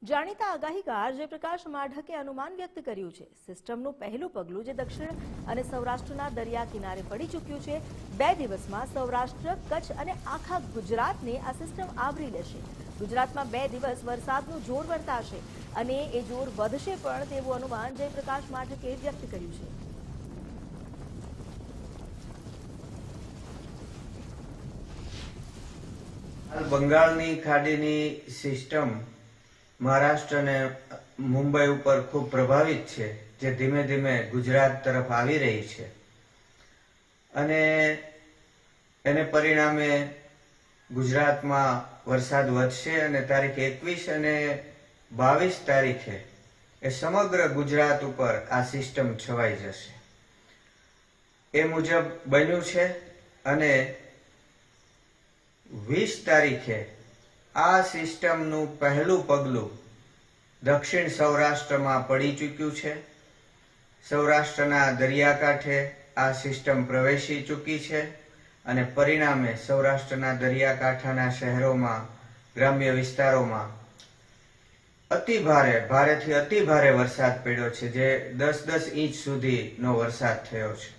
જાણીતા આગાહીકાર જયપ્રકાશ માઢકે અનુમાન વ્યક્ત કર્યું છે સિસ્ટમનું પહેલું પગલું જે દક્ષિણ અને સૌરાષ્ટ્રના દરિયા કિનારે પડી ચૂક્યું છે। 2 દિવસમાં સૌરાષ્ટ્ર, કચ્છ અને આખા ગુજરાતને આ સિસ્ટમ આવરી લેશે। ગુજરાતમાં 2 દિવસ વરસાદનું જોર વર્તાશે અને એ જોર વધશે પણ તેવું અનુમાન જયપ્રકાશ માઢકે વ્યક્ત કર્યું છે। બંગાળની ખાડીની સિસ્ટમ મહારાષ્ટ્ર અને મુંબઈ ઉપર ખૂબ પ્રભાવિત છે, જે ધીમે ધીમે ગુજરાત તરફ આવી રહી છે અને એને પરિણામે ગુજરાતમાં વરસાદ વધશે અને તારીખ 21 અને 22 તારીખે એ સમગ્ર ગુજરાત ઉપર આ સિસ્ટમ છવાઈ જશે। એ મુજબ બન્યું છે અને 20 તારીખે આ સિસ્ટમનું પહેલું પગલું દક્ષિણ સૌરાષ્ટ્રમાં પડી ચૂક્યું છે। સૌરાષ્ટ્રના દરિયાકાંઠે આ સિસ્ટમ પ્રવેશી ચૂકી છે અને પરિણામે સૌરાષ્ટ્રના દરિયાકાંઠાના શહેરોમાં, ગ્રામ્ય વિસ્તારોમાં ભારેથી અતિ ભારે વરસાદ પડ્યો છે, જે 10-10 ઇંચ સુધીનો વરસાદ થયો છે।